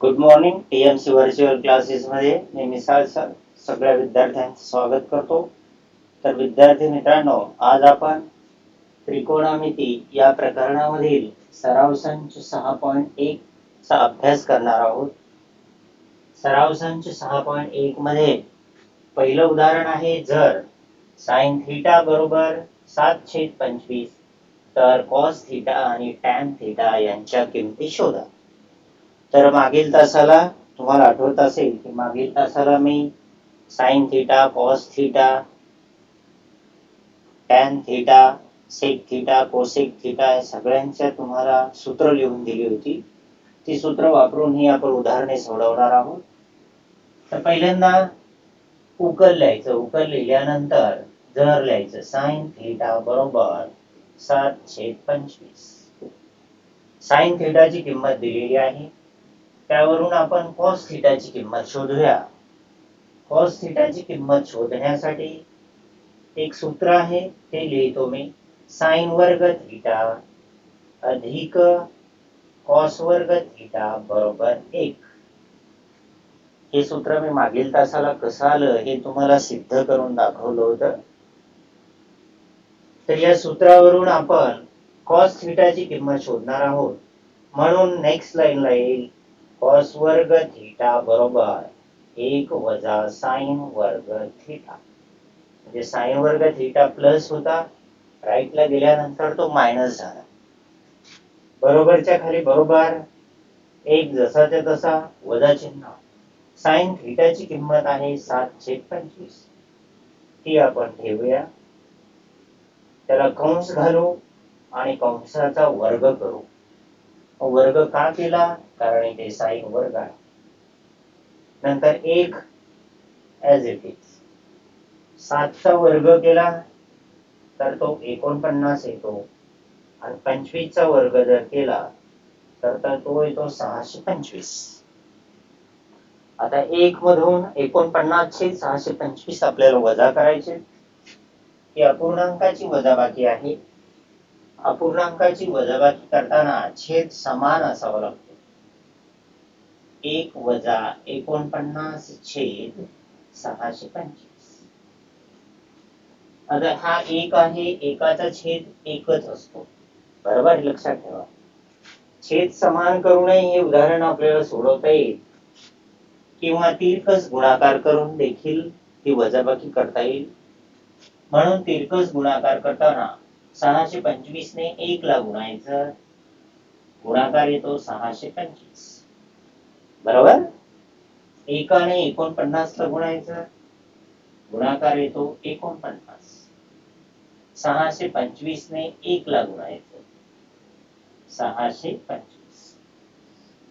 Good morning. TMC virtual क्लासेसमध्ये मी Misal sir सगळ्या विद्यार्थ्यांचं स्वागत करतो. तर विद्यार्थी मित्रांनो, आज आपण त्रिकोणमिती या प्रकरणामधील सराव संच 6.1 चा अभ्यास करणार आहोत. सराव संच 6.1 मध्ये पहिलं उदाहरण आहे, जर साइन थीटा बरोबर 7/25 तर कॉस थीटा आणि टॅन थीटा यांच्या किमती शोधा. तर मागील तासाला तुम्हाला आठवत असेल की मागील तासाला मी sine theta, cos theta, tan theta, sec theta, cosec theta या सगळ्यांच्या तुम्हाला सूत्र लिहून दिली होती. ती सूत्र वापरून ही आपण उदाहरणे सोडवणार आहोत. तर पहिल्यांदा उकल लिहायचं. उकल लिहिल्यानंतर जर लिहायचं साइन थीटा बरोबर 7/25. साइन थीटाची किंमत दिलेली आहे, त्यावरून आपण कॉस थीटाची किंमत शोधूया. कॉस थीटाची किंमत शोधण्यासाठी एक सूत्र आहे, ते लिहितो मी. साइन वर्ग थीटा अधिक कॉस वर्ग थीटा बरोबर 1. हे सूत्र मी मागील तासाला कसं आलं हे तुम्हाला सिद्ध करून दाखवलं होतं. तर या सूत्रावरून आपण कॉस थीटाची किंमत शोधणार आहोत. म्हणून नेक्स्ट लाईनला येईल कॉस वर्ग थीटा बरोबर 1 वजा साइन वर्ग थीटा. म्हणजे साइन वर्ग थीटा प्लस होता, राईटला गेल्यानंतर तो मायनस झाला. बरोबरच्या खाली बरोबर, एक जसाच्या तसा, वजा चिन्ह. साइन थीटाची किंमत आहे 7/25. ती आपण ठेवूया, त्याला कंस घालू आणि कंसाचा वर्ग करू. वर्ग का केला? कारण इथे साइन वर्ग आहे. नंतर 1 ॲज इट इज. 7चा वर्ग केला तर तो 49 येतो, आणि 25चा वर्ग जर केला तर तो येतो 625. आता 1 मधून 49/625 आपल्याला वजा करायचे. ही अपूर्णांकाची वजाबाकी आहे. अपूर्णांकाची वजाबाकी करताना छेद समान असावा लागतो. 1 वजा 49 छेद 625. आता हा 1 आहे, एकाचा छेद एकच असतो, बरोबर, लक्षात ठेवा. छेद समान करूनही हे उदाहरण आपल्याला सोडवता येईल, किंवा तिरकस गुणाकार करून देखील ती वजाबाकी करता येईल. म्हणून तिरकस गुणाकार करताना 625 ने 1 ला गुणायचं, गुणाकार येतो 625, बरोबर. 1 ने 49 ला गुणायचं, गुणाकार येतो 49. 625 ने 1 ला गुणायचं, 625.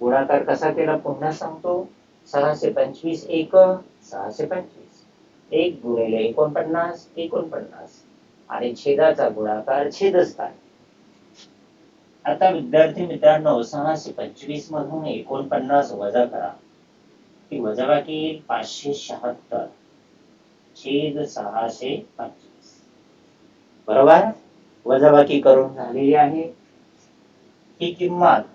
गुणाकार कसा केला पुन्हा सांगतो. 625 1 625, 1 गुणिले 49 49, आणि छेदाचा गुणाकार छेदस्थान. आता विद्यार्थी मित्रांनो, 625 मधून 49 वजा करा, ती वजाबाकी येईल 576 छेद 625, बरोबर. वजाबाकी करून झालेली आहे. ही किंमत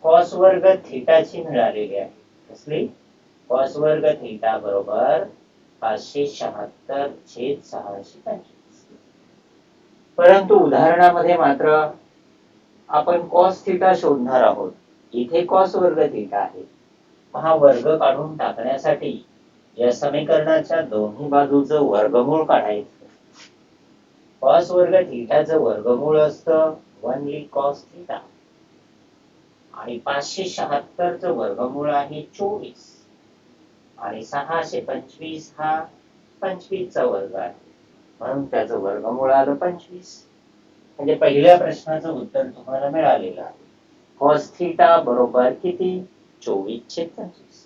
कॉस वर्ग थीटाची मिळालेली आहे. कसली? कॉस वर्ग थीटा बरोबर 576 छेद 625. परंतु उदाहरणामध्ये मात्र आपण कॉस थीटा शोधणार आहोत. इथे कॉस वर्ग थीटा आहे. हा वर्ग काढून टाकण्यासाठी या समीकरणाच्या दोन्ही बाजूचं वर्गमूळ काढायचं. कॉस वर्ग थीटाचं वर्गमूळ असतं 1 कॉस थीटा, आणि 576चं वर्गमूळ आहे 24, आणि 625 हा 25चा वर्ग आहे, म्हणून त्याचं वर्गमूळ आलं 25. म्हणजे पहिल्या प्रश्नाचं उत्तर तुम्हाला मिळालेलं आहे. कॉस थीटा बरोबर किती? 24/25.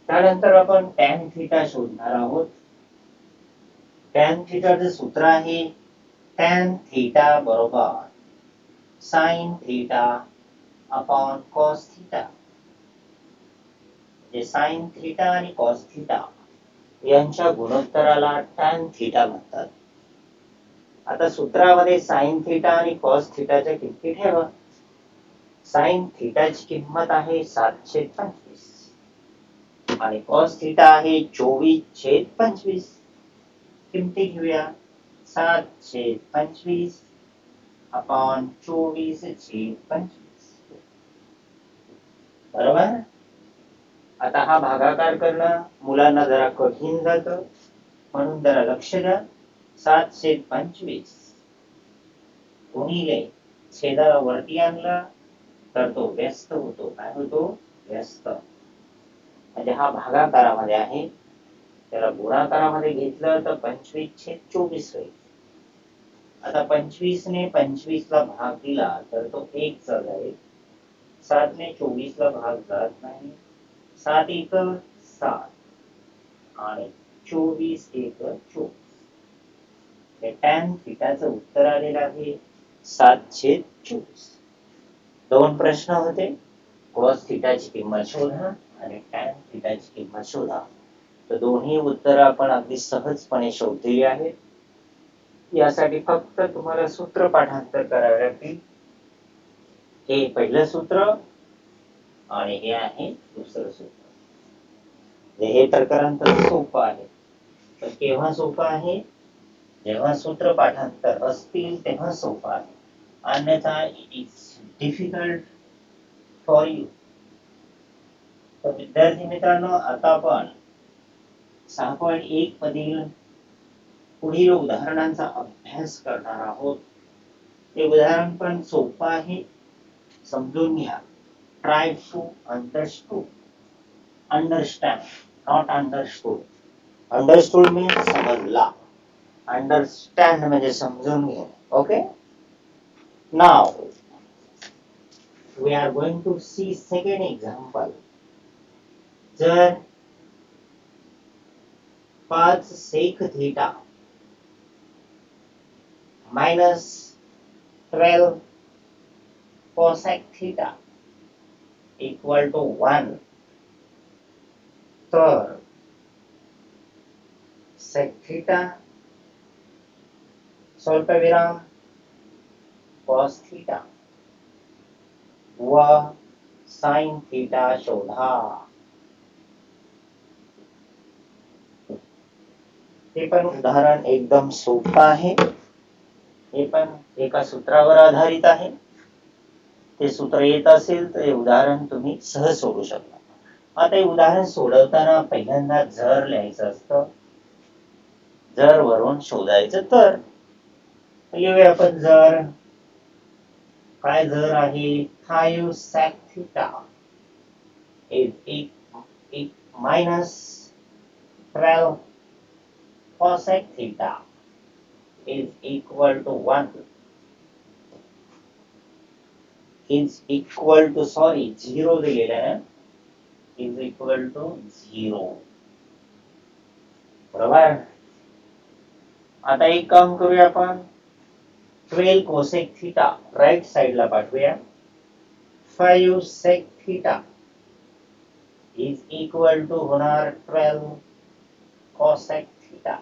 त्यानंतर आपण टॅन थीटा शोधणार आहोत. टॅन थीटाचं सूत्र आहे टॅन थीटा बरोबर sine theta upon cos theta. म्हणजे साइन थीटा आणि कॉस थीटा यांच्या गुणोत्तराला टॅन थीटा म्हणतात. आता सूत्रामध्ये साइन थीटा आणि कॉस थीटाच्या किमती ठेवा. साइन थीटाची किंमत आहे 7/25. आणि कॉस थिटा आहे 24/25. किमती घेऊया 7/25 अपॉन 24/25. बरोबर. आता हा भागाकार करणं मुलांना जरा कठीण जातं, म्हणून जरा लक्ष द्या. 7/25 गुणिले छेदाला वरती आणला तर तो व्यस्त होतो. काय होतो? व्यस्त. म्हणजे हा भागाकारामध्ये आहे, त्याला गुणाकारामध्ये घेतलं तर 25/24 होईल. आता 25 ने 25 ला भाग दिला तर तो 1 चा जाईल. 7 ने 24 ला भाग जात नाही. 7 1 7 आणि 24 1 24. हे टॅन थिटाचं उत्तर आलेलं आहे 7/24. दोन प्रश्न होते, कॉस थिटाची किंमत शोधा आणि टॅन थिटाची किंमत शोधा. तर दोन्ही उत्तर आपण अगदी सहजपणे शोधलेली आहेत. यासाठी फक्त तुम्हाला सूत्र पाठांतर करावे लागतील. हे पहिलं सूत्र आणि हे आहे दुसरं सूत्र. हे प्रकरण तर सोपं आहे, पण केव्हा सोपं आहे? जेव्हा सूत्र पाठांतर असतील तेव्हा सोपं आहे, अन्यथा it is difficult for you. तर विद्यार्थी मित्रांनो, आता आपण 6.1 मधील पुढील उदाहरणांचा अभ्यास करणार आहोत. हे उदाहरण पण सोपं आहे, समजून घ्या. Try to understand, not understood. Understood means समजला, अंडरस्टँड म्हणजे समजून घ्या. Okay. Now we are going to see second example. जर 5 sec theta minus 12 cosec theta equal to 1, तर sec theta स्वल्पविराम cos theta व sin theta शोधा. हे पण उदाहरण एकदम सोपं आहे. हे पण एका सूत्रावर आधारित आहे. ते सूत्र येत असेल तर हे उदाहरण तुम्ही सहज सोडू शकता. आता हे उदाहरण सोडवताना पहिल्यांदा जर लिहायचं असतं. जर वरून शोधायचं तर लिहूया आपण जर. काय जर आहे? 5 sec theta is minus 12 cosec theta is equal to 1. is equal to, sorry, 0 दिलेलं आहे, is equal to 0. बरोबर. आता एक काम करूया आपण. 12 cosec theta राईट साइडला पाठवूया. 5 sec theta is equal to होणार 12 cosec theta.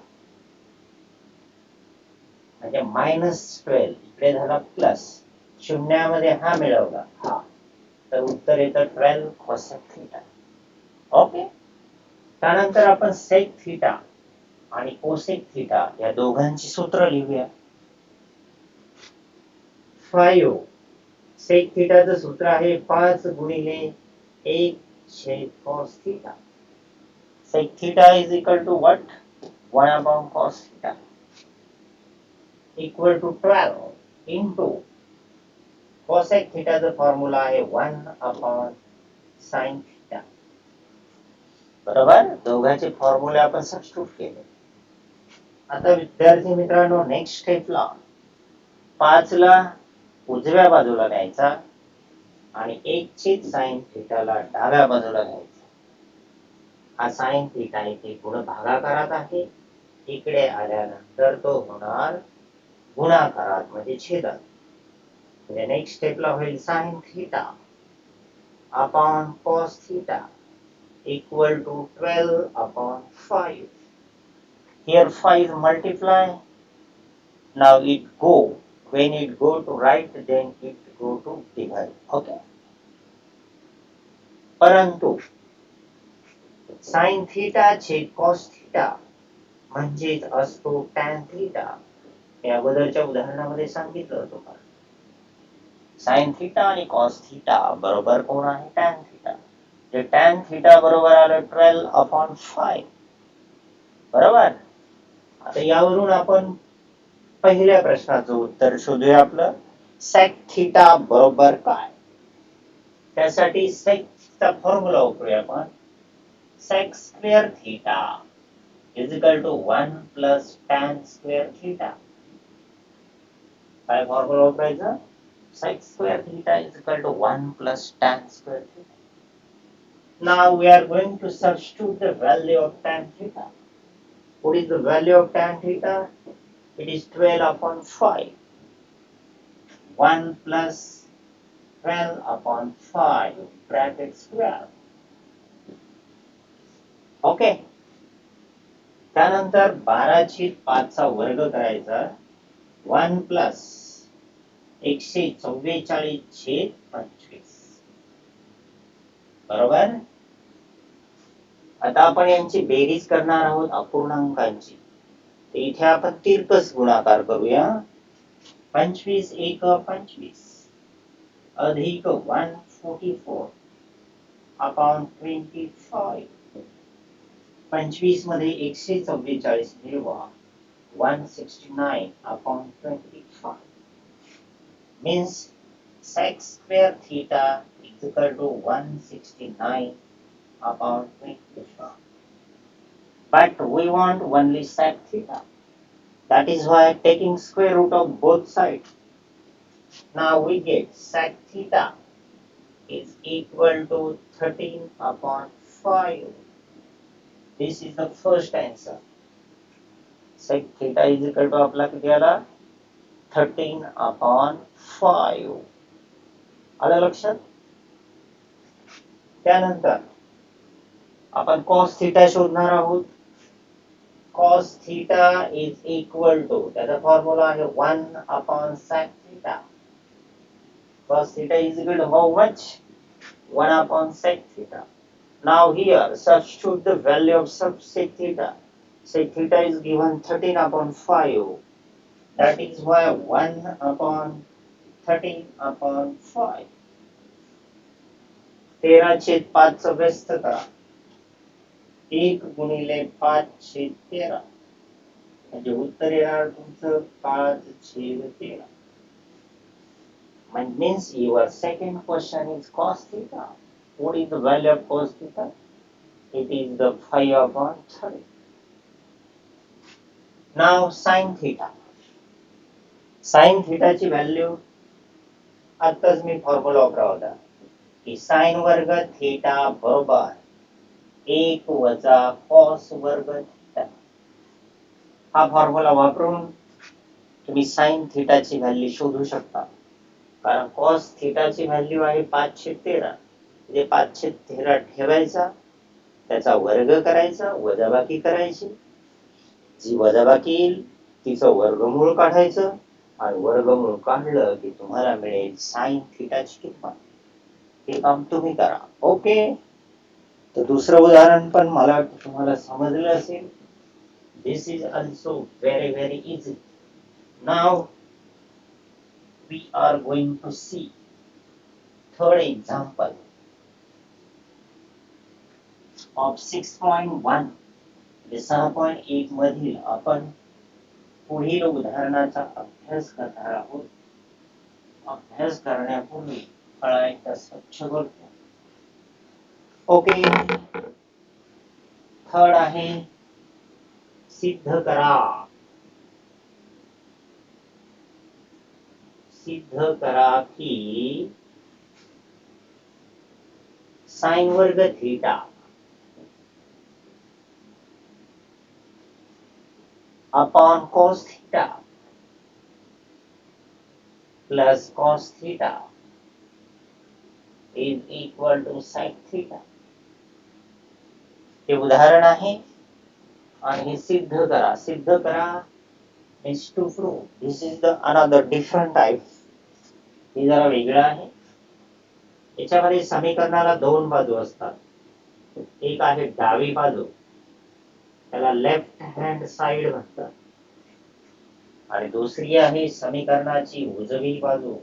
म्हणजे -12 इकडे झाला प्लस, शून्यामध्ये हा मिळवला हा, तर उत्तर येतं 12 cosec theta. ओके. त्यानंतर आपण sec theta आणि cosec theta या दोघांची सूत्र लिहूया. 5 sec theta चं सूत्र आहे 5 गुणिले 1 छेद cos theta. sec theta is equal to what? 1 upon cos theta equal to 12 into cosec theta चा फॉर्म्युला आहे 1 upon sin theta. बरोबर. दोघांचे फॉर्म्युले आपण सबस्टिट्यूट केले. आता विद्यार्थी मित्रांनो, नेक्स्ट स्टेपला 5 ला उजव्या बाजूला न्यायचा आणि 1 sin theta ला डाव्या बाजूला घ्यायचा. हा sin theta इथे गुण भागाकारात आहे, इकडे आल्यानंतर तो होणार गुणाकारात म्हणजे छेदात. म्हणजे नेक्स्ट स्टेपला होईल sin theta upon cos theta equal to 12 upon 5. Here 5 multiply. Now it go. When it go to right, then it go to divide. Okay. परंतु साइन थिटा छेद कॉस थिटा म्हणजेच असतो टॅन थिटा. मी अगोदरच्या उदाहरणामध्ये सांगितलं होतं तुम्हाला. साइन थिटा आणि कॉस थिटा बरोबर कोण आहे? Tan theta. जे टॅन थिटा बरोबर आलं 12/5. बरोबर. आता यावरून आपण पहिल्या प्रश्नाचं उत्तर शोधूया. आपलं सेक थिटा बरोबर काय? त्यासाठी सेकचा फॉर्म्युला वापरूया आपण. Sec square theta is equal to 1 plus tan square theta. काय फॉर्म्युला वापरायचा? sec square theta is equal to 1 plus tan square theta. Now we are going to substitute the value of tan theta. What is the value of tan theta? It is 12/5. 1 plus 12/5 bracket square. Okay. त्यानंतर 12/5 चा वर्ग करायचा. 1 plus 144/25. बरोबर. आता आपण यांची बेरीज करणार आहोत अपूर्णांकांची. इथे आपण तिरकस गुणाकार करूया. 25 एक 25 अधिक 144/25. 25 मध्ये 144 मिळवा. 169/25 means sec square theta is equal to 169/25. But we want only sec theta. That is why taking square root of both sides. Now we get sec theta is equal to 13/5. This is the first answer. Sec theta is equal to आपला किती आला? 13/5. आलं लक्षात? त्यानंतर आपण cos theta शोधणार आहोत. cos theta is equal to, त्याचा फॉर्म्युला आहे 1/sec theta. cos theta is equal to how much? 1/sec theta. Now here substitute the value of sec theta. Sec theta is given 13/5. That is why 1/13/5. 13/5 व्यस्त करा. 1 गुणिले 5/13 म्हणजे उत्तर येणार तुमचं 5/13. Means your second question is cos theta. What is the value of cos theta? It is the 5/30. Now sin theta. sin theta ची value आताच मी formula वापरला होता की sin वर्ग थीटा बरोबर 1 वजा cos वर्ग थीटा. हा फॉर्म्युला वापरून तुम्ही sin थीटा ची व्हॅल्यू शोधू शकता. कारण cos थीटा ची व्हॅल्यू आहे 5/13. म्हणजे 5/13 ठेवायचा, त्याचा वर्ग करायचा, वजाबाकी करायची. जी वजाबाकी येईल तिचं वर्गमूळ काढायचं आणि वर्गमूळ काढलं की तुम्हाला मिळेल साइन थिटाची किंमत. हे काम तुम्ही करा. ओके. तर दुसरं उदाहरण पण मला वाटतं तुम्हाला समजलं असेल. This is also very very easy. Now we are going to see third example of 6.1. 6.1 मधील आपण पुढील उदाहरणाचा अभ्यास करणार आहोत. अभ्यास करण्यापूर्वी फळा एकदा स्वच्छ करतो. ओके. थर्ड आहे सिद्ध करा. सिद्ध करा की साइन वर्ग theta upon cos theta plus cos theta is equal to sec theta. हे उदाहरण आहे आणि हे सिद्ध करा. सिद्ध करा means to prove. This is the another different type. हे जरा वेगळं आहे. याच्यामध्ये समीकरणाला दोन बाजू असतात. एक आहे डावी बाजू, त्याला लेफ्ट हँड साइड म्हणतात, आणि दुसरी आहे समीकरणाची उजवी बाजू,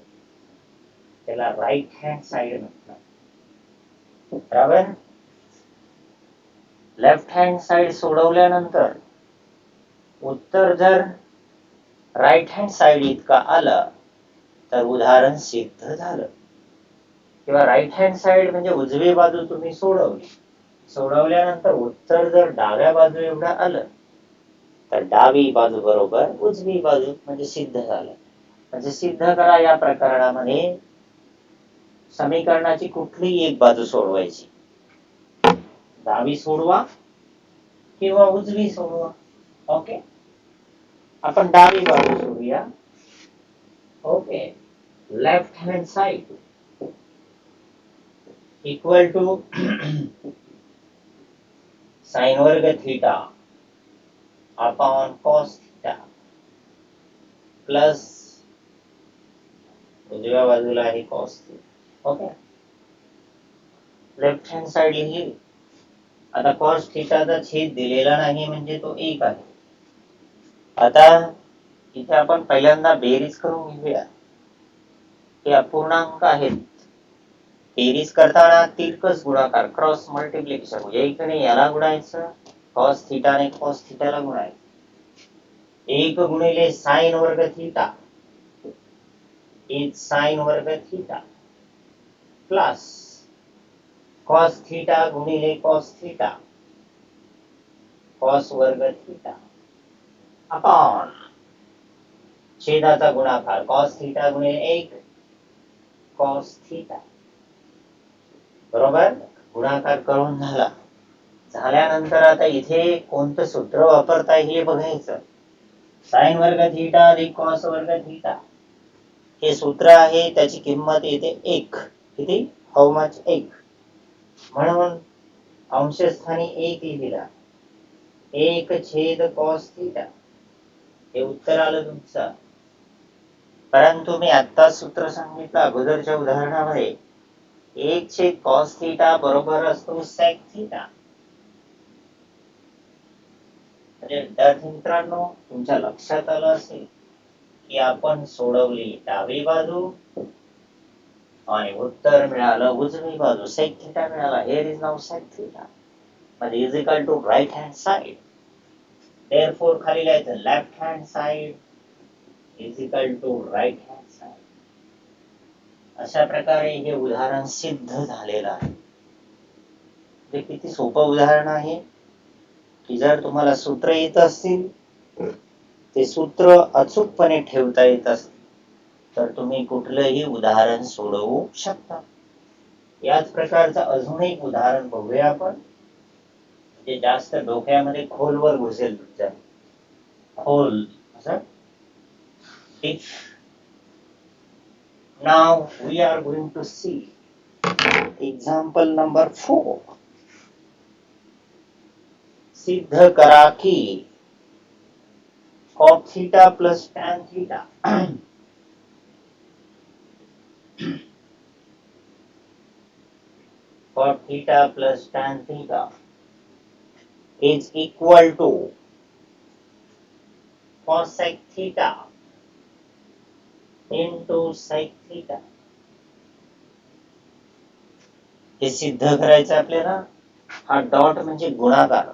त्याला राईट हँड साइड म्हणतात. बरोबर. लेफ्ट हँड साइड सोडवल्यानंतर उत्तर जर राईट हँड साइड इतका आलं तर उदाहरण सिद्ध झालं. किंवा राईट हँड साइड म्हणजे उजवी बाजू तुम्ही सोडवली, सोडवल्यानंतर उत्तर जर डाव्या बाजू एवढं आलं तर डावी बाजू बरोबर उजवी बाजू, म्हणजे सिद्ध झालं. म्हणजे सिद्ध करा या प्रकरणामध्ये समीकरणाची कुठलीही एक बाजू सोडवायची, डावी सोडवा किंवा उजवी सोडवा. ओके, आपण डावी बाजू सोडूया. Okay, left hand side equal to sine वर्ग theta upon cos theta plus उजव्या बाजूला आहे cos theta. Okay, left hand side लिहिली. आता कॉस थीटाचा छेद दिलेला नाही म्हणजे तो एक आहे. आता इथे आपण पहिल्यांदा बेरीज करून घेऊया. हे अपूर्णांक आहेत, बेरीज करताना तिरकस गुणाकार, क्रॉस मल्टिप्लिकेशन, म्हणजे इकडे याला गुणायचं, कॉस थीटाने कॉस थीटाला गुणायचं. 1 गुणिले साइन वर्ग थीटा इज साइन वर्ग थीटा प्लस कॉस थीटा गुणिले कॉस थीटा कॉस वर्ग थीटा अपॉन छेदाचा गुणाकार कॉस थीटा गुणिले 1 कॉस थीटा. बरोबर, गुणाकार करून झाला. झाल्यानंतर आता इथे कोणतं सूत्र वापरताय हे बघायचं. साइन वर्ग थीटा अधिक कॉस वर्ग थीटा हे सूत्र आहे, त्याची किंमत येते 1. किती? How much? 1. म्हणून अंशस्थानी 1 लिहिला. 1 छेद कॉस थीटा हे उत्तर आलं तुमचं. परंतु मी आत्ताच सूत्र सांगितलं अगोदरच्या उदाहरणामध्ये, 1 छेद कॉस थीटा बरोबर असतो सेक थीटा. म्हणजे विद्यार्थी मित्रांनो, तुमच्या लक्षात आलं असेल की आपण सोडवली डावी बाजू आणि उत्तर मिळालं उजवी बाजू, सेक थीटा मिळाला. Here is now sec theta म्हणजे is equal to right hand side. Therefore खाली लिहायचं left hand side is equal to right hand side. अशा प्रकारे हे उदाहरण सिद्ध झालेलं आहे. हे किती सोपं उदाहरण आहे की जर तुम्हाला सूत्र येत असतील, ते सूत्र अचूकपणे ठेवता येत असतील, तर तुम्ही कुठलंही उदाहरण सोडवू शकता. याच प्रकारचं अजून एक उदाहरण बघूया आपण, जे जास्त डोक्यामध्ये खोलवर घुसेल तुमच्या, खोल असं. Now we are going to see example number 4. सिद्ध करा की cot theta plus tan theta cot theta plus tan theta is equal to cosec theta into sec theta. हे सिद्ध करायचं आपल्याला. हा डॉट म्हणजे गुणाकार.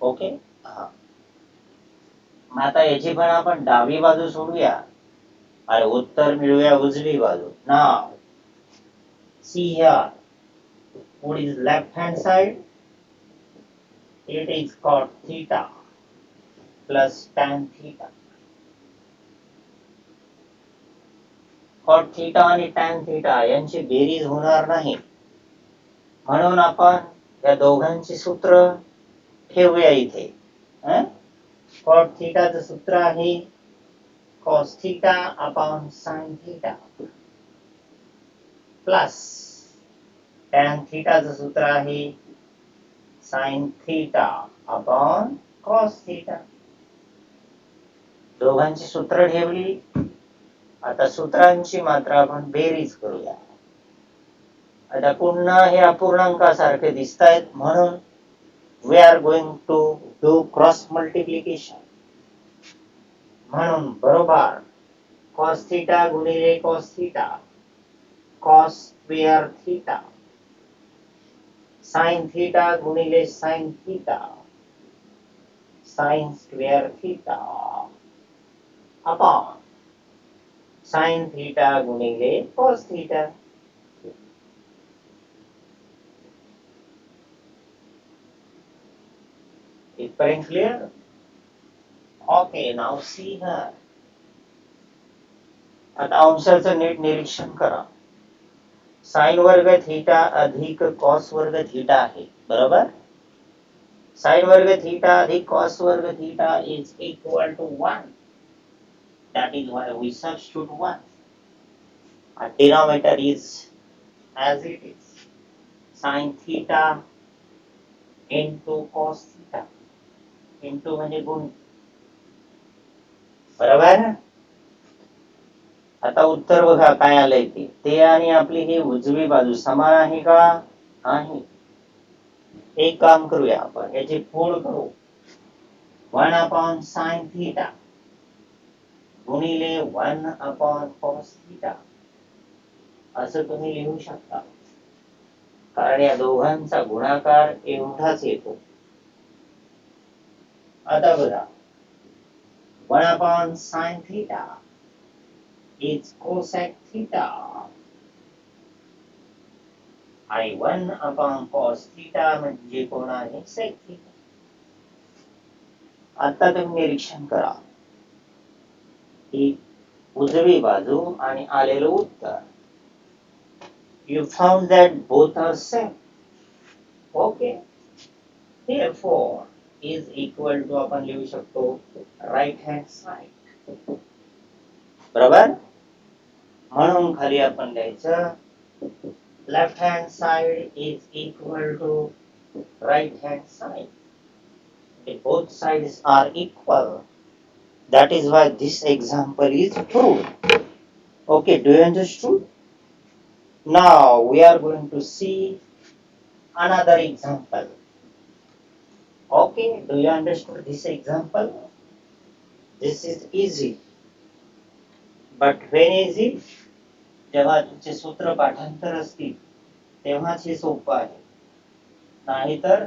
ओके, हा. मग आता याची पण आपण डावी बाजू सोडूया आणि उत्तर मिळूया उजवी बाजू. Now see here, what is left hand side? It is cot theta plus tan theta. cot theta आणि tan theta यांची बेरीज होणार नाही, म्हणून आपण या दोघांची सूत्र ठेवूया इथे. cot थीटाचं सूत्र आहे cos theta upon sin theta plus tan थीटाचं सूत्र आहे sin theta upon cos theta. दोघांची सूत्र ठेवली. आता सूत्रांची मात्र आपण बेरीज करूया. आता पुन्हा हे अपूर्णांकासारखे दिसत आहेत, म्हणून we are going to do cross multiplication. म्हणून बरोबर कॉस थिटा गुणिले cos theta, cos square theta, sine theta गुणिले sine theta, sine square theta, upon sine theta गुणिले कॉस थिटा. इथपर्यंत clear? Okay, now see here. आता अंशाचं नीट निरीक्षण करा. साइन वर्ग थीटा अधिक कॉस वर्ग थीटा आहे, बरोबर. साइन वर्ग थीटा अधिक कॉस वर्ग theta is equal to 1. That is why we substitute 1. Our denominator is as it is. Sin theta into cos theta. Into म्हणजे गुण, बरोबर. आता उत्तर बघा काय आलंय ते आणि आपली ही उजवी बाजू समान आहे का? आहे. एक काम करूया, आपण याची फोड करू. 1 अपॉन साइन थीटा गुणिले 1 अपॉन कॉस थीटा असं तुम्ही लिहू शकता, कारण या दोघांचा गुणाकार एवढाच येतो. आता बघा, 1 upon sine theta is cosec theta आणि 1 अपॉन कॉस थीटा म्हणजे कोण आहे? Sec theta. आता तुम्ही निरीक्षण करा, ही उजवी बाजू आणि आलेलं उत्तर. You found that both are same. Okay. Therefore, is equal to आपण लिहू शकतो right hand side. बरोबर. म्हणून खाली आपण लिहायचं left hand side is equal to right hand side. Both sides are equal. That is why this example is proved. Okay, do you understood? Now we are going to see another example. Okay, do you understand this example? This is easy. But when easy? जेव्हा तुमचे सूत्र पाठांतर असतील तेव्हाच हे सोपं आहे, नाहीतर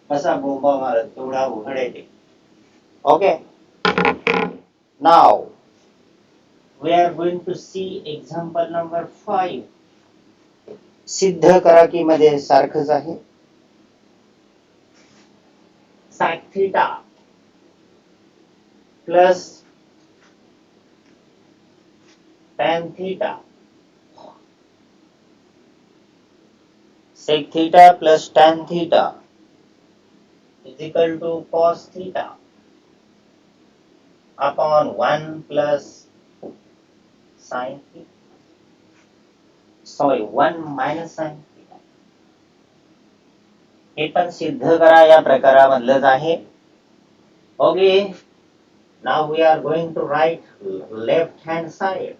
कसा बोंबा मारत तेवढा उघड आहे ते. Okay. Now we are going to see example number 5. सिद्ध करा की मध्ये सारखंच आहे. sec theta plus tan theta, sec theta plus tan theta is equal to cos theta upon 1 plus sin theta. Sorry, 1 minus sin theta. हे पण सिद्ध करा या प्रकारामधलंच आहे. Okay. Now we are going to write left hand side.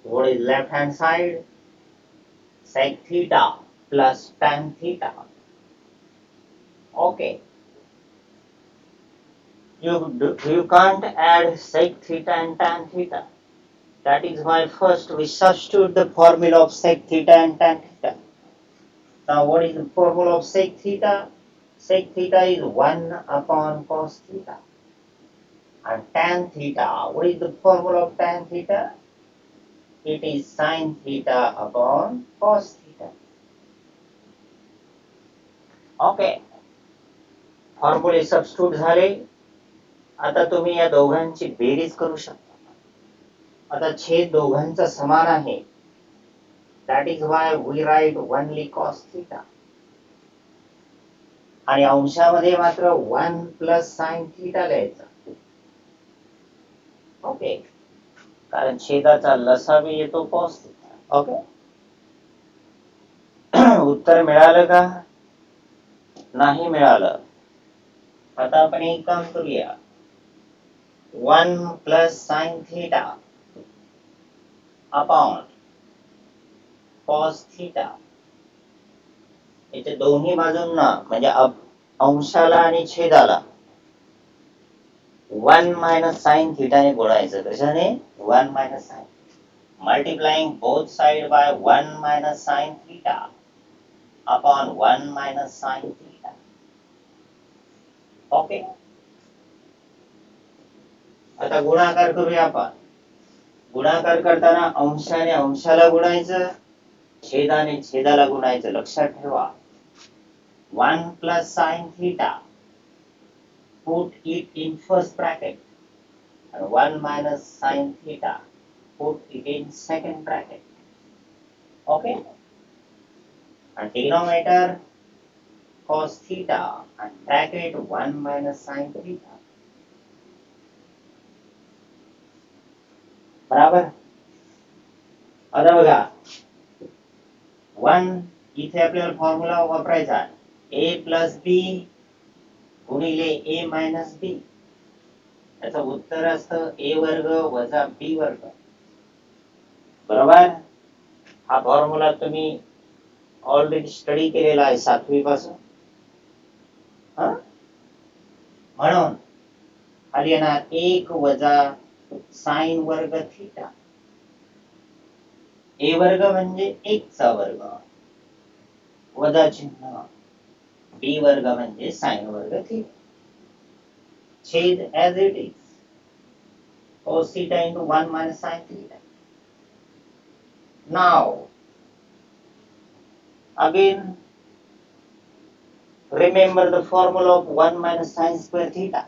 What is left hand side? Sec theta plus tan theta. Okay. You can't add sec theta and tan theta. That is why first we substitute the formula of sec theta and tan theta. Now what is the formula of sec theta? Sec theta is 1 upon cos theta. And tan theta, what is the formula of tan theta? It is sin theta upon cos theta. Okay. फॉर्म्युले substitute झाले. आता तुम्ही या दोघांची बेरीज करू शकता. आता छेद दोघांचा समान आहे. That is why we write only cos theta. आणि अंशामध्ये मात्र 1 plus sin theta लिहायचं. ओके. कारण छेदाचा लसावी येतो cos theta. ओके. उत्तर मिळालं का? नाही मिळालं. आता आपण एक काम करूया. 1 plus sin theta upon cos theta याच्या दोन्ही बाजूंना म्हणजे अंशाला आणि छेदाला 1 मायनस साइन थिटाने गुणायचं. कशाने? 1 minus sine. Multiplying both side by 1 minus sine theta upon 1 minus sine theta. Okay. आता गुणाकार करूया आपण. गुणाकार करताना अंशाने अंशाला गुणायचं, छेदाने छेदाला गुणायचं. लक्षात ठेवा. 1 plus sin theta, put it in first bracket, and 1 minus sin theta, put it in second bracket. Okay? And denominator cos theta and bracket 1 minus sin theta. बराबर. आता बघा 1 इथे आपल्याला फॉर्म्युला वापरायचा. a प्लस बी गुणिले a मायनस बी. याचं उत्तर असतं a वर्ग वजा b वर्ग. बरोबर. हा फॉर्म्युला तुम्ही ऑलरेडी स्टडी केलेला आहे 7वी पासून. म्हणून खाली येणार 1 वजा साइन वर्ग थिटा. a वर्ग म्हणजे 1 चा वर्ग वजा चिन्ह b वर्ग म्हणजे साइन वर्ग थिटा. छेद as it is. cos theta into 1 minus sin theta. Now, again, remember the formula of 1 minus sin square theta.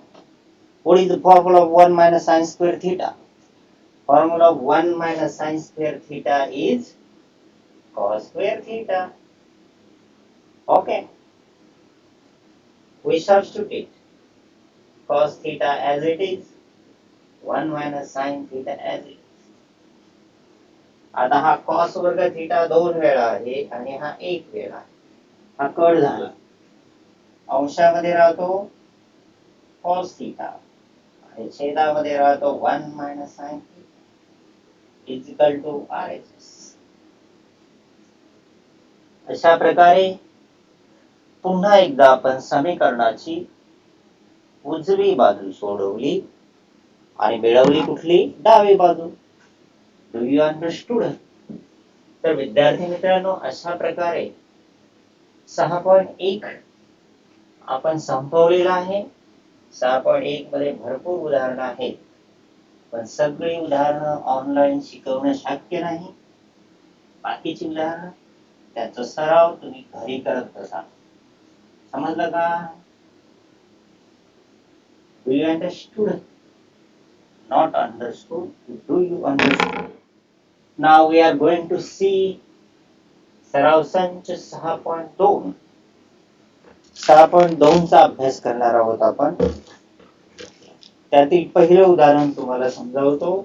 What is the formula of 1 minus sin square theta? Formula of 1 minus sin square theta is cos square theta. Okay. We substitute cos theta as it is, 1 minus sin theta as it is. आता हा cos वर्ग theta 2 वेळा आहे आणि हा 1 वेळा आहे. हा कट झाला. अंशामध्ये राहतो cos थीटा आणि छेदामध्ये राहतो 1 minus sin theta is equal to RHS. अशा प्रकारे पुन्हा एकदा आपण समीकरणाची उजवी बाजू सोडवली आणि मिळवली कुठली? डावी बाजू. Do you understood? तर विद्यार्थी मित्रांनो, अशा प्रकारे 6.1 आपण संपवलेला आहे. 6.1 मध्ये भरपूर उदाहरणं आहेत, पण सगळी उदाहरणं ऑनलाईन शिकवणं शक्य नाही. बाकीची उदाहरणं त्याचा सराव तुम्ही घरी करत बसा. समजलं का? Do you understood? Not understood. Do you understand? Now we are going to see सराव संच 6.2. 6.2 चा अभ्यास करणार आहोत आपण. त्यातील पहिलं उदाहरण तुम्हाला समजावतो.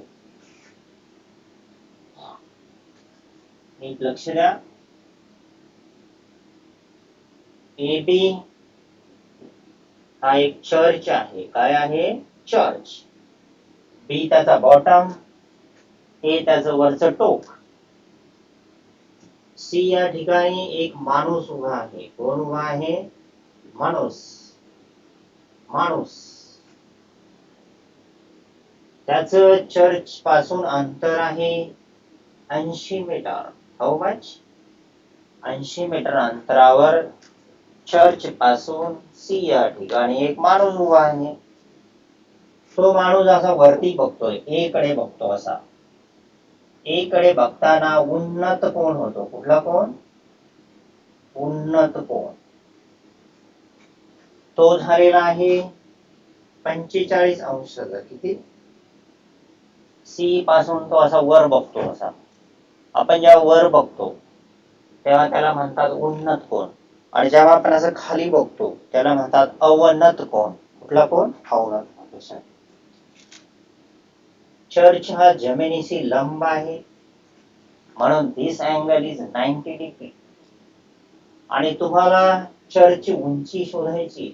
नीट लक्ष द्या. AB हा एक चर्च आहे. काय आहे? चर्च. बी त्याचा बॉटम, ए त्याचं वरचं टोक. सी या ठिकाणी एक माणूस उभा आहे. कोण उभा आहे? माणूस. माणूस. त्याचं चर्च पासून अंतर आहे 80 मीटर. How much? 80 मीटर अंतरावर चर्च पासून सी या ठिकाणी एक माणूस उभा आहे. तो माणूस असा वरती बघतोय, ए कडे बघतो. असा ए कडे बघताना उन्नत कोण होतो. कुठला कोण? उन्नत कोण. तो झालेला आहे 45 अंशाचा. किती? सी पासून तो असा वर बघतो. असा आपण जेव्हा वर बघतो तेव्हा त्याला म्हणतात उन्नत कोण, आणि जेव्हा आपण असं खाली बघतो त्याला म्हणतात अवनत कोण. कुठला कोण? अवनत कोण. चर्च हा जमिनीशी लंब आहे, म्हणून दिस अँगल इज 90 डिग्री. आणि तुम्हाला चर्चची उंची शोधायची.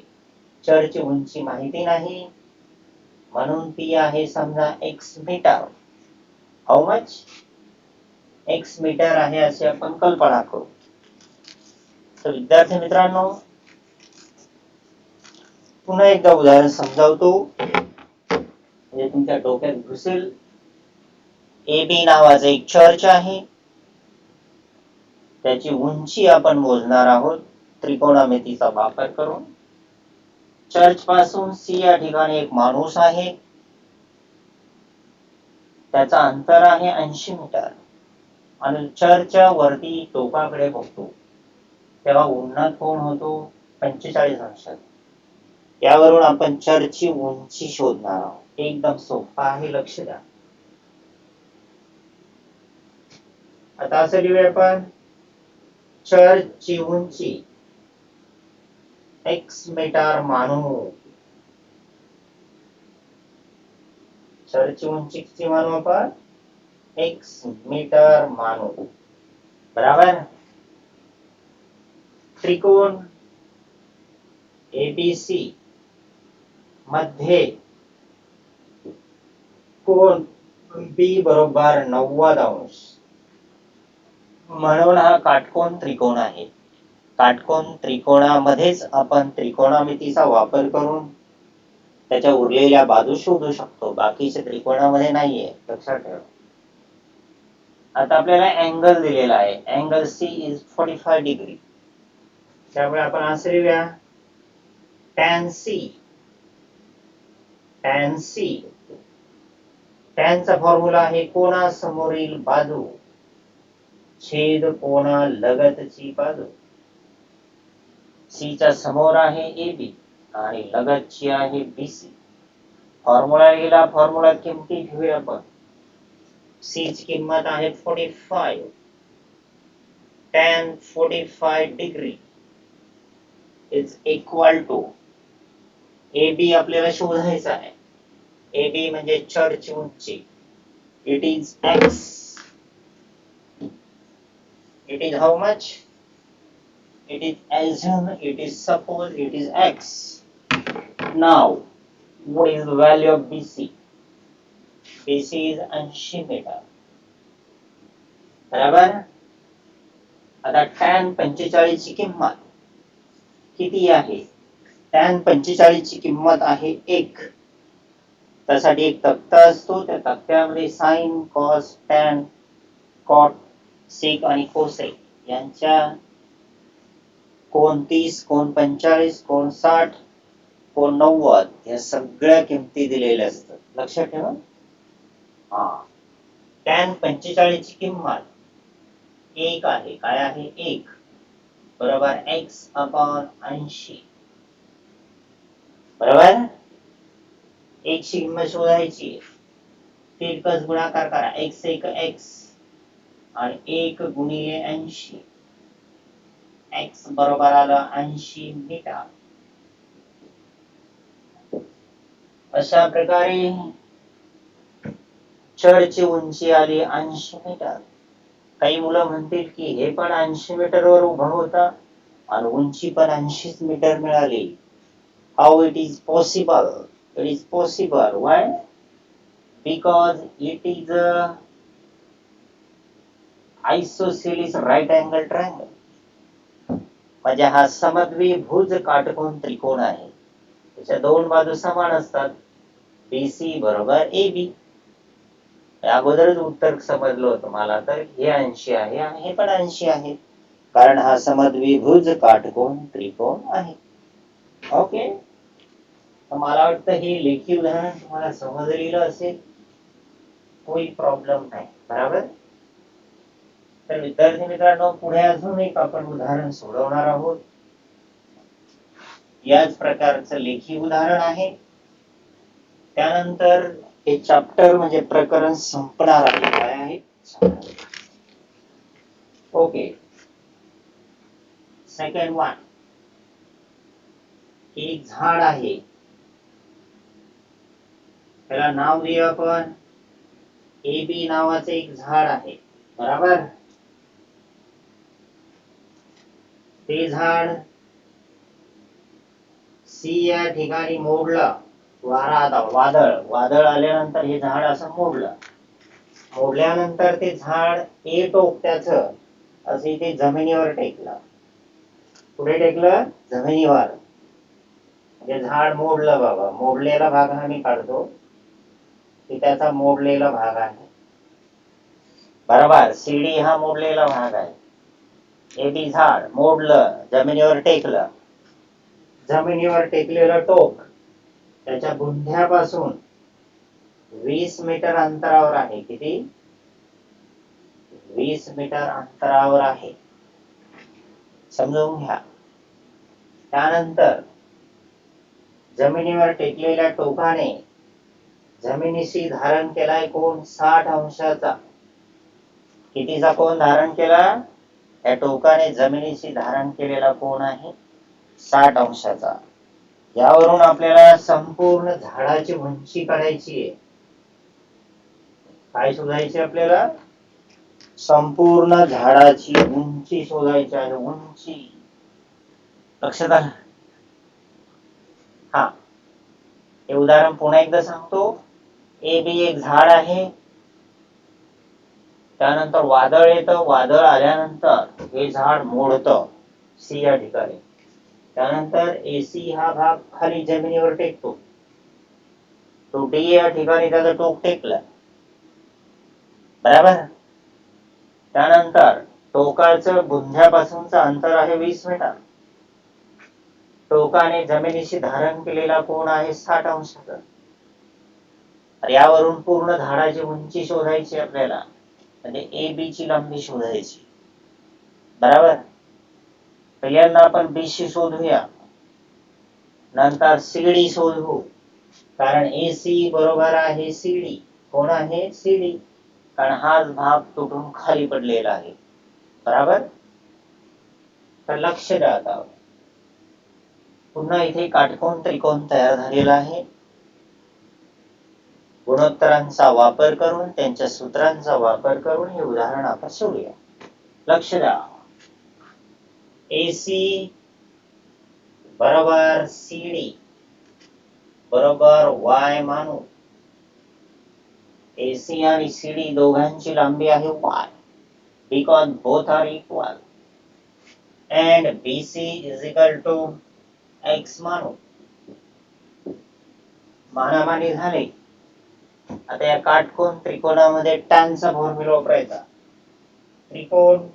चर्चची उंची माहिती नाही, म्हणून ती आहे समजा x metre. How much? x metre आहे अशी आपण कल्पना करू. तर विद्यार्थी मित्रांनो, पुन्हा एकदा उदाहरण समजावतो म्हणजे तुमच्या डोक्यात घुसेल. ए बी नावाचं एक चर्च आहे, त्याची उंची आपण मोजणार आहोत त्रिकोणमितीचा वापर करून. चर्च पासून सी या ठिकाणी एक माणूस आहे, त्याचा अंतर आहे 80 मीटर आणि चर्चच्या वरती टोकाकडे बघतो तेव्हा उन्नत कोण होतो 45 अंशात. यावरून आपण चर्चची उंची शोधणार आहोत. एकदम सोपा आहे, लक्ष द्या. आता असं लिहूया आपण, चर्चची उंची x मीटर मानू. चर्चची उंची किती मानू आपण? x मीटर मानू. बराबर. त्रिकोण ABC मध्ये कोण B बरोबर 90 अंश म्हणून हा काटकोन त्रिकोण आहे. काटकोन त्रिकोणामध्येच आपण त्रिकोणमितीचा वापर करून त्याच्या उरलेल्या बाजू शोधू शकतो, बाकीच्या त्रिकोणामध्ये नाहीये, लक्षात ठेवा. आता आपल्याला अँगल दिलेला आहे, अँगल C इज 45 डिग्री. त्यामुळे आपण असे लिहूया, tan C. tan C, टॅनचा फॉर्म्युला आहे कोणासमोरील बाजू छेद कोणा लगतची बाजू. C च्या समोर आहे AB आणि लगतची आहे BC. फॉर्म्युला लिहिला, फॉर्म्युला किमती घेऊया आपण. C ची किंमत आहे 45. tan 45 degree is equal to AB आपल्याला शोधायचा आहे. AB म्हणजे चर्च उंची. It is x. It is how much? It is assume, it is suppose, it is x. Now, what is the value of BC? BC is 80 metre. बराबर. आता tan 45 ची किंमत किती आहे? tan 45 ची किंमत आहे 1. त्यासाठी एक तक्ता असतो, त्या तक्त्यामध्ये साइन, कॉस, टॅन, कॉट, सेक आणि कोसेक यांच्या कोण 30, कोण 45, कोण 60, कोण 90 या सगळ्या किमती दिलेल्या असतात. लक्षात ठेवा. tan 45 ची किंमत 1 आहे. काय आहे? 1 बरोबर x अपॉन 80. बरोबर. 1 ची किंमत शोधायची. तिरकस गुणाकार करा. x 1 x आणि 1 गुणिले 80. x बरोबर आलं 80 मीटर. अशा प्रकारे चर्चची उंची आली 80 मीटर. काही मुलं म्हणतील की हे पण 80 मीटरवर उभं होता आणि उंची पण 80 मीटर मिळाली. How it is possible? It is possible. Why? Because it is isosceles right angle triangle. म्हणजे हा समद्विभुज काटकोन त्रिकोण आहे. त्याच्या दोन बाजू समान असतात. BC बरोबर AB. अगोदरच उत्तर समजलं होतं मला, तर हे 80 आहे आणि हे पण 80 आहे, कारण हा समद्विभुज काटकोन त्रिकोण आहे. ओके. मला वाटतं हे लेखी उदाहरण तुम्हाला समजलेलं असेल, कोई प्रॉब्लेम नाही. बरोबर. तर विद्यार्थी मित्रांनो, पुढे अजून एक आपण उदाहरण सोडवणार आहोत. याच प्रकारचं लेखी उदाहरण आहे. त्यानंतर हे चॅप्टर म्हणजे प्रकरण संपणार आहे. काय आहे? ओके. Second one. एक झाड आहे, त्याला नाव देऊ आपण AB नावाचं एक झाड आहे. बरोबर. ते झाड C या ठिकाणी मोडलं. वादळ आल्यानंतर हे झाड असं मोडलं. मोडल्यानंतर ते झाड ए टोक त्याच असं इथे जमिनीवर टेकलं. कुठे टेकलं? जमिनीवर. म्हणजे झाड मोडलं बाबा. मोडलेला भाग हा मी काढतो की त्याचा मोडलेला भाग आहे. बरोबर. सीडी हा मोडलेला भाग आहे. हे बी झाड मोडलं, जमिनीवर टेकलं. जमिनीवर टेकलेलं टोक त्याच्या बुंध्यापासून 20 मीटर अंतरावर आहे. किती? 20 मीटर अंतरावर आहे. समजून घ्या. त्यानंतर जमिनीवर टेकलेल्या टोकाने जमिनीशी धारण केलाय कोण? 60 अंशाचा. कितीचा कोण धारण केला? या टोकाने जमिनीशी धारण केलेला कोण आहे? 60 अंशाचा. यावरून आपल्याला संपूर्ण झाडाची उंची काढायची आहे. काय शोधायची आपल्याला? संपूर्ण झाडाची उंची शोधायची आहे. उंची लक्षात आलं? हा, हे उदाहरण पुन्हा एकदा सांगतो. ए बी एक झाड आहे. त्यानंतर वादळ येतं. वादळ आल्यानंतर हे झाड मोडतं सी या ठिकाणी. त्यानंतर एसी हा भाग खाली जमिनीवर टेकतो. तो डी या ठिकाणी त्याचा टोक टेकला. बरोबर. त्यानंतर टोकाचं बुंध्यापासूनचं अंतर आहे 20 मीटर. टोकाने जमिनीशी धारण केलेला कोण आहे? 60 अंशाचा. यावरून पूर्ण झाडाची उंची शोधायची आपल्याला. म्हणजे ए बी ची लांबी शोधायची. बरोबर. पहिल्यांदा आपण बी शी शोधूया, नंतर सीडी शोधू. कारण एसी बरोबर आहे सीडी. कोण आहे? सीडी. कारण हाच भाग तुटून खाली पडलेला आहे. बरोबर. तर लक्ष द्या. आता पुन्हा इथे काटकोन त्रिकोण तयार झालेला आहे. गुणोत्तरांचा वापर करून, त्यांच्या सूत्रांचा वापर करून हे उदाहरण आपण सोडूया. लक्ष द्या. एसी बरोबर सीडी बरोबर वाय मानू. एसी आणि सीडी दोघांची लांबी आहे Y, because both are equal. And BC is equal to X मानू. मानामानी झाले. आता या काटकोन त्रिकोणामध्ये टॅनचा फॉर्म्युला वापरायचा. त्रिकोण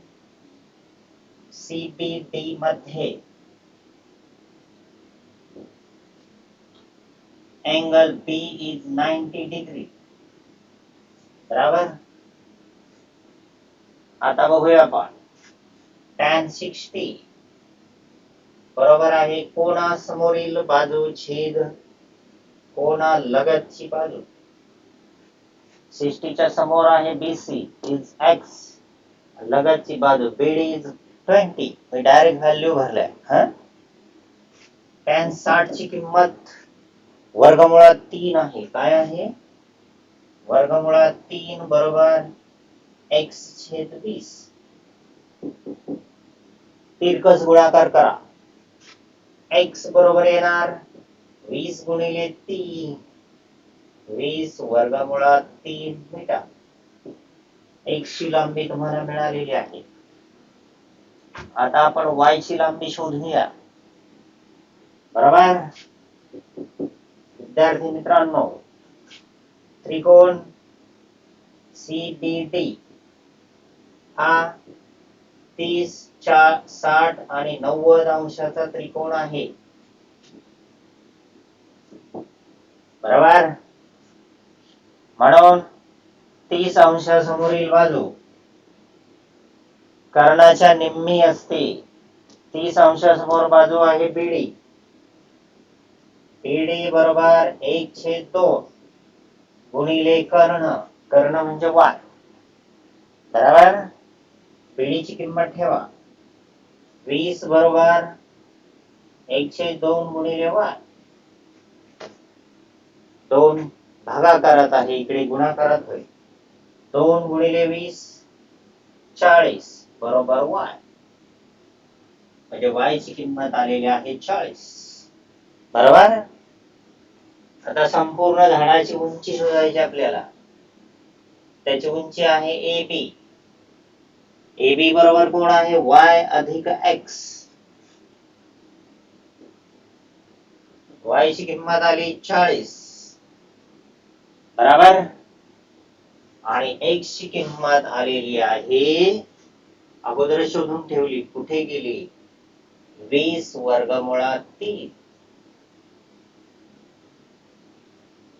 सीबीडी मध्ये एंगल बी इज 90 डिग्री. बरोबर. आता बघूया आपण. टॅन 60 बरोबर आहे कोणासमोरील बाजू छेद कोणालगतची बाजू. 60 च्या समोर आहे बीसी इज एक्स. लगतची बाजू बीडी इज 20. मी डायरेक्ट व्हॅल्यू भरल्या. टॅन 60 ची किंमत वर्गमुळात 3 आहे. काय आहे? वर्गमुळात 3 बरोबर एक्स छेद 20. तिरकस गुणाकार करा. एक्स बरोबर येणार 20 गुणिले 3. 20 वर्गमुळात 3 मीटर. एक्स ची लांबी तुम्हाला मिळालेली आहे. आता आपण वाय ची लांबी शोधूया. बरोबर. विद्यार्थी मित्रांनो, त्रिकोण सीबीडी हा 30, 60 आणि 90 अंशाचा त्रिकोण आहे. बरोबर. म्हणून 30 अंशासमोरील बाजू कर्णाच्या निम्मी असते. 30 अंशासमोर बाजू आहे बीडी. बीडी बरोबर 1/2 गुणिले कर्ण. कर्ण म्हणजे वाय. बरोबर. बीडीची किंमत ठेवा. 20 बरोबर 1/2 गुणिले वाय. 2 भागाकारात आहे, इकडे गुणाकारात होईल. 2 गुणिले 20 40 बरोबर वाय. म्हणजे वाय ची किंमत आलेली आहे 40. बरोबर. आता संपूर्ण झाडाची उंची शोधायची आपल्याला. त्याची उंची आहे AB. AB बरोबर कोण आहे y अधिक x. y ची किंमत आली 40 बरोबर. आणि x ची किंमत आलेली आहे अगोदर शोधून ठेवली, कुठे गेली, 20 वर्गमुळात 3.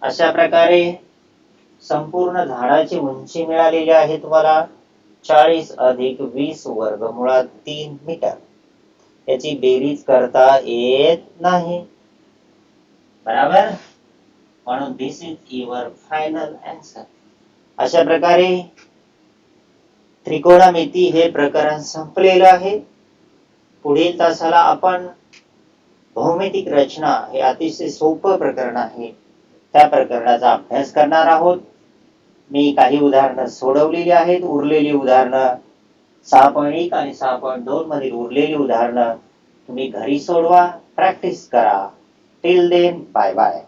अशा प्रकारे संपूर्ण झाडाची उंची मिळालेली आहे तुम्हाला 40 अधिक 20 वर्गमुळात 3 मीटर. याची बेरीज करता येत नाही बरोबर. म्हणून दिस इज युअर फायनल आन्सर. अशा प्रकारे त्रिकोणमिती हे प्रकरण संपलेलं आहे. पुढील तासाला आपण भौमितिक रचना हे अतिशय सोपं प्रकरण आहे, त्या प्रकरणाचा अभ्यास करणार आहोत. मी काही उदाहरणं सोडवलेली आहेत. उरलेली उदाहरणं 6.1 आणि 6.2 मधील उरलेली उदाहरणं तुम्ही घरी सोडवा, प्रॅक्टिस करा. Till then bye bye.